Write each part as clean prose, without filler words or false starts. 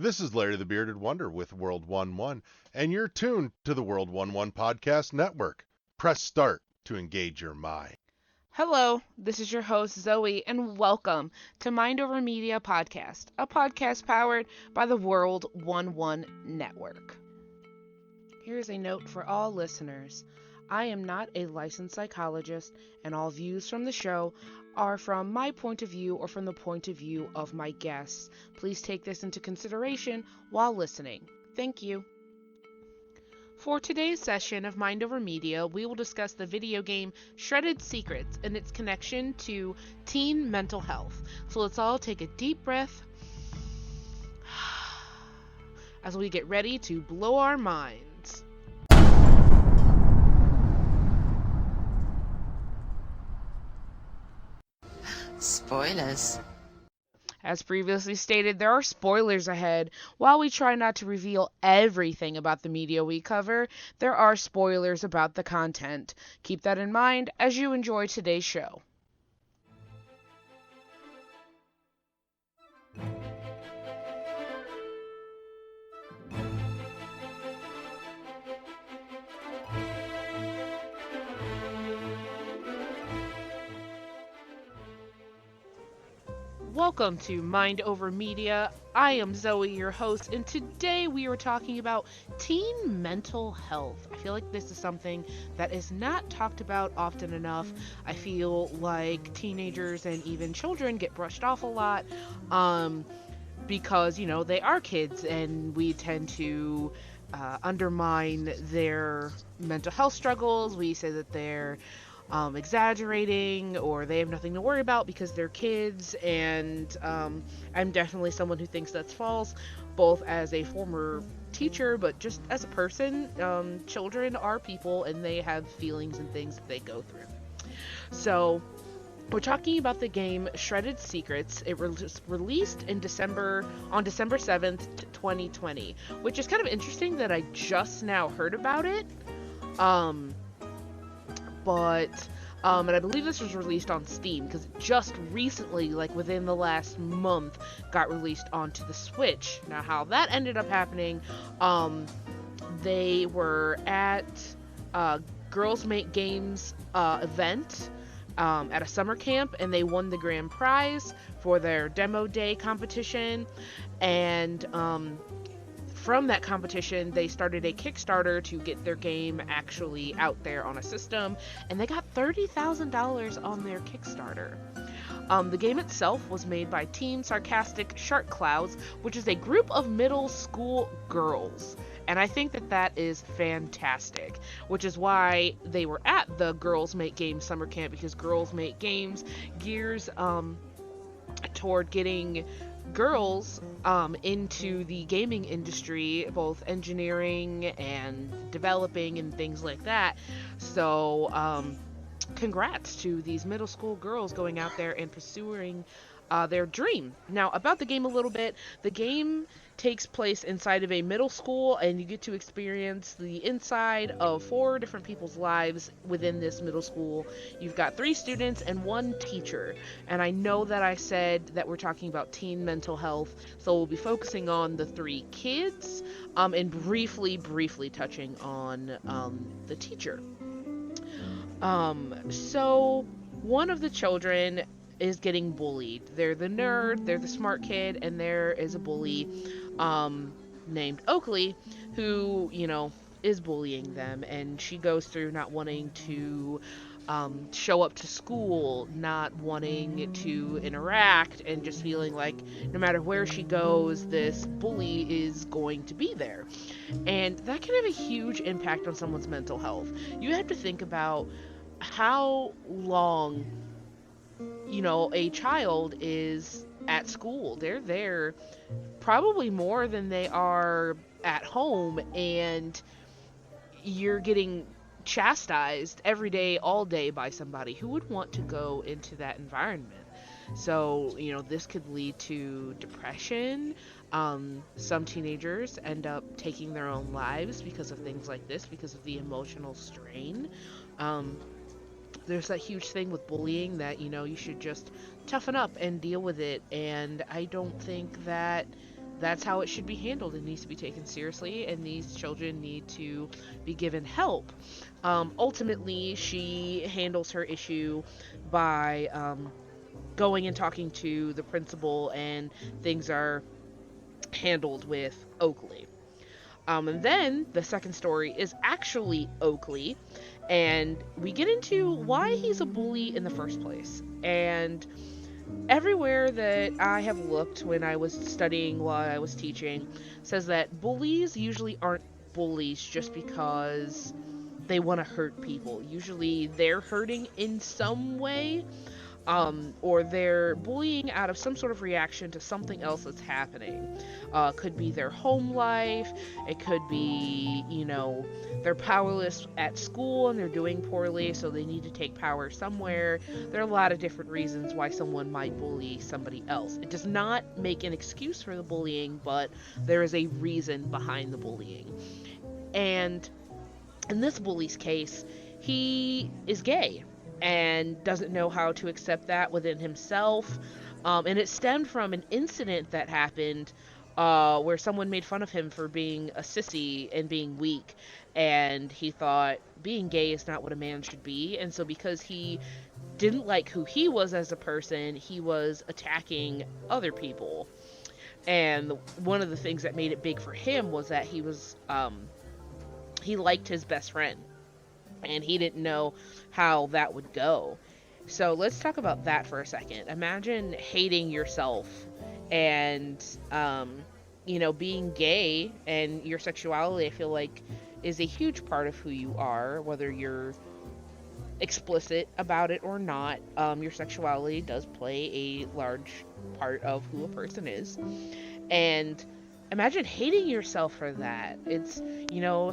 This is Larry the Bearded Wonder with World 11, and you're tuned to the World 11 Podcast Network. Press start to engage your mind. Hello, this is your host Zoe, and welcome to Mind Over Media Podcast, a podcast powered by the World 11 Network. Here's a note for all listeners. I am not a licensed psychologist, and all views from the show are from my point of view or from the point of view of my guests. Please take this into consideration while listening. Thank you. For today's session of Mind Over Media, we will discuss the video game Shredded Secrets and its connection to teen mental health. So let's all take a deep breath as we get ready to blow our minds. Spoilers. As previously stated, there are spoilers ahead. While we try not to reveal everything about the media we cover, there are spoilers about the content. Keep that in mind as you enjoy today's show. Welcome to Mind Over Media. I am Zoe, your host, and today we are talking about teen mental health. I feel like this is something that is not talked about often enough. I feel like teenagers and even children get brushed off a lot because, they are kids and we tend to undermine their mental health struggles. We say that they're exaggerating or they have nothing to worry about because they're kids, and I'm definitely someone who thinks that's false, both as a former teacher but just as a person. Children are people and they have feelings and things that they go through. So we're talking about the game Shredded Secrets. It was released on December 7th, 2020, which is kind of interesting that I just now heard about it. And I believe this was released on Steam because it just recently, like within the last month, got released onto the Switch. Now, how that ended up happening, they were at Girls Make Games event at a summer camp, and they won the grand prize for their demo day competition, and from that competition, they started a Kickstarter to get their game actually out there on a system, and they got $30,000 on their Kickstarter. The game itself was made by Team Sarcastic Shark Clouds, which is a group of middle school girls. And I think that that is fantastic, which is why they were at the Girls Make Games summer camp, because Girls Make Games gears toward getting girls into the gaming industry, both engineering and developing and things like that. So congrats to these middle school girls going out there and pursuing their dream. Now, about the game a little bit. The game takes place inside of a middle school, and you get to experience the inside of 4 different people's lives within this middle school. You've got 3 students and 1 teacher, and I know that I said that we're talking about teen mental health, so we'll be focusing on the 3 kids, and briefly touching on the teacher. So one of the children is getting bullied. They're the nerd, they're the smart kid, and there is a bully named Oakley who, is bullying them, and she goes through not wanting to show up to school, not wanting to interact, and just feeling like no matter where she goes, this bully is going to be there. And that can have a huge impact on someone's mental health. You have to think about how long a child is at school. They're there probably more than they are at home, and you're getting chastised every day, all day by somebody. Who would want to go into that environment? So, this could lead to depression. Some teenagers end up taking their own lives because of things like this, because of the emotional strain. There's that huge thing with bullying that, you should just toughen up and deal with it. And I don't think that that's how it should be handled. It needs to be taken seriously, and these children need to be given help. Ultimately, she handles her issue by going and talking to the principal, and things are handled with Oakley. And then the second story is actually Oakley, and we get into why he's a bully in the first place. And everywhere that I have looked when I was studying while I was teaching says that bullies usually aren't bullies just because they want to hurt people. Usually they're hurting in some way, or they're bullying out of some sort of reaction to something else that's happening. Could be their home life, it could be, they're powerless at school and they're doing poorly, so they need to take power somewhere. There are a lot of different reasons why someone might bully somebody else. It does not make an excuse for the bullying, but there is a reason behind the bullying. And in this bully's case, he is gay and doesn't know how to accept that within himself. And it stemmed from an incident that happened where someone made fun of him for being a sissy and being weak. And he thought being gay is not what a man should be. And so because he didn't like who he was as a person, he was attacking other people. And one of the things that made it big for him was that he liked his best friend. And he didn't know how that would go. So let's talk about that for a second. Imagine hating yourself and, being gay and your sexuality, I feel like, is a huge part of who you are, whether you're explicit about it or not. Your sexuality does play a large part of who a person is. And imagine hating yourself for that. It's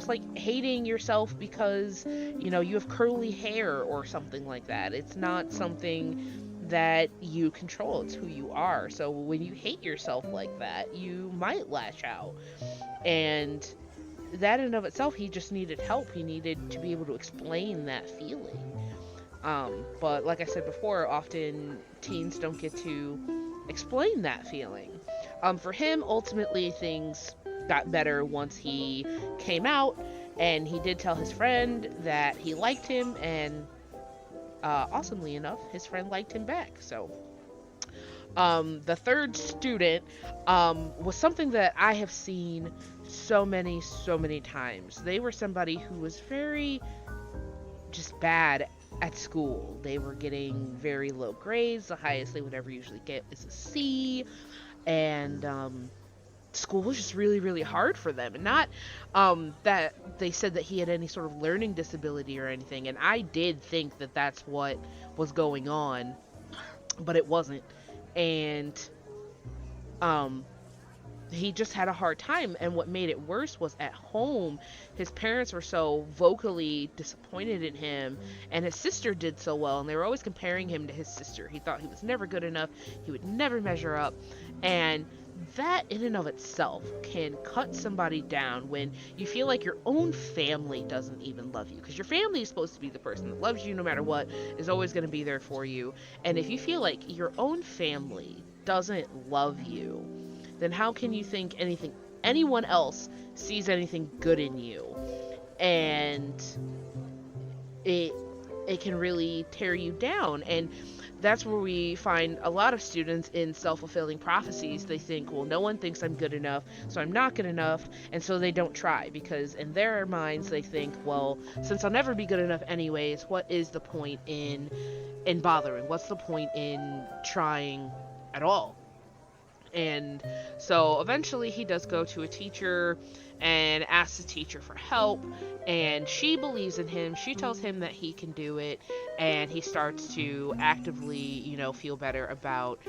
like hating yourself because, you have curly hair or something like that. It's not something that you control. It's who you are. So when you hate yourself like that, you might lash out. And that in and of itself, he just needed help. He needed to be able to explain that feeling. But like I said before, often teens don't get to explain that feeling. For him, ultimately, things got better once he came out, and he did tell his friend that he liked him, and awesomely enough, his friend liked him back. So the third student was something that I have seen so many times. They were somebody who was very just bad at school. They were getting very low grades. The highest they would ever usually get is a C. And school was just really hard for them. And not that they said that he had any sort of learning disability or anything. And I did think that that's what was going on, but it wasn't. And he just had a hard time. And what made it worse was at home, his parents were so vocally disappointed in him, and his sister did so well, and they were always comparing him to his sister. He thought he was never good enough, he would never measure up, and that in and of itself can cut somebody down when you feel like your own family doesn't even love you, because your family is supposed to be the person that loves you no matter what, is always going to be there for you. And if you feel like your own family doesn't love you, then how can you think anyone else sees anything good in you? And it can really tear you down. And that's where we find a lot of students in self-fulfilling prophecies. They think, well, no one thinks I'm good enough, so I'm not good enough, and so they don't try, because in their minds they think, well, since I'll never be good enough anyways, what is the point in bothering? What's the point in trying at all? And so eventually he does go to a teacher and asks the teacher for help, and she believes in him. She tells him that he can do it, and he starts to actively, feel better about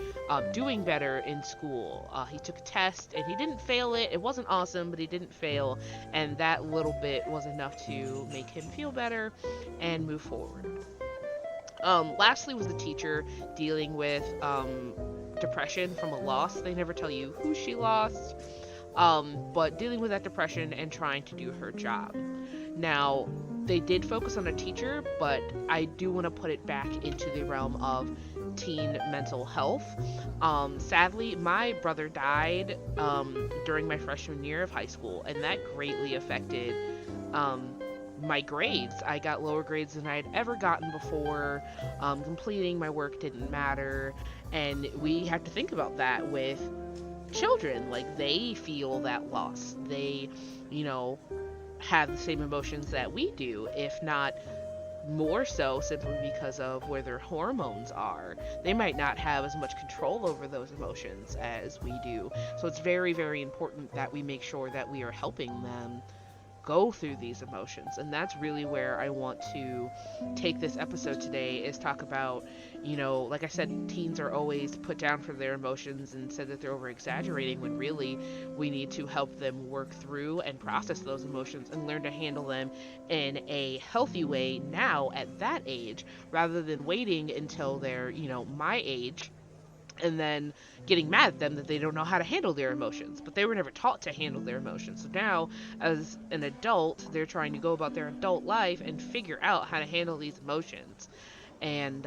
doing better in school. He took a test and he didn't fail it. It wasn't awesome, but he didn't fail, and that little bit was enough to make him feel better and move forward. Lastly was the teacher dealing with depression from a loss. They never tell you who she lost, but dealing with that depression and trying to do her job. Now, they did focus on a teacher, but I do want to put it back into the realm of teen mental health. Sadly, my brother died during my freshman year of high school, and that greatly affected my grades. I got lower grades than I had ever gotten before. Completing my work didn't matter, and we have to think about that with children. Like, they feel that loss. They, have the same emotions that we do, if not more so, simply because of where their hormones are. They might not have as much control over those emotions as we do. So it's very, very important that we make sure that we are helping them go through these emotions. And that's really where I want to take this episode today, is talk about, like I said, teens are always put down for their emotions and said that they're over exaggerating, when really we need to help them work through and process those emotions and learn to handle them in a healthy way now at that age, rather than waiting until they're, my age, and then getting mad at them that they don't know how to handle their emotions. But they were never taught to handle their emotions. So now, as an adult, they're trying to go about their adult life and figure out how to handle these emotions. And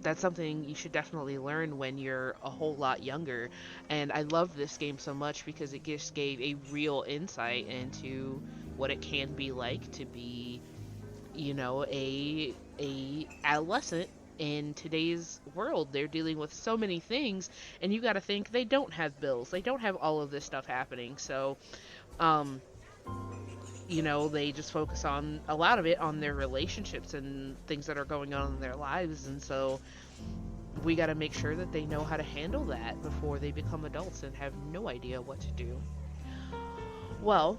that's something you should definitely learn when you're a whole lot younger. And I love this game so much because it just gave a real insight into what it can be like to be, a adolescent in today's world. They're dealing with so many things, and you got to think they don't have bills. They don't have all of this stuff happening. So, they just focus on a lot of it on their relationships and things that are going on in their lives. And so we got to make sure that they know how to handle that before they become adults and have no idea what to do. Well,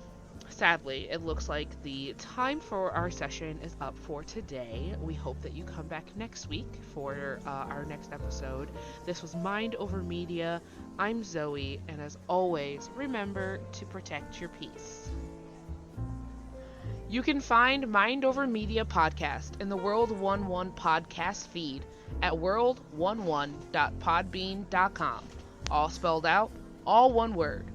sadly, it looks like the time for our session is up for today. We hope that you come back next week for our next episode. This was Mind Over Media. I'm Zoe, and as always, remember to protect your peace. You can find Mind Over Media podcast in the World 11 podcast feed at world11.podbean.com. All spelled out, all one word.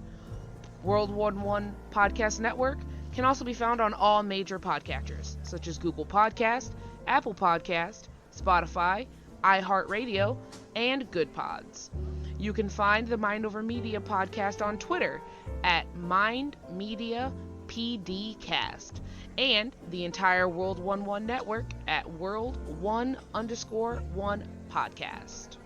World 11 Podcast Network can also be found on all major podcatchers, such as Google Podcast, Apple Podcast, Spotify, iHeartRadio, and Good Pods. You can find the Mind Over Media podcast on Twitter at MindMediaPDcast, and the entire World 11 network at World1_1 podcast.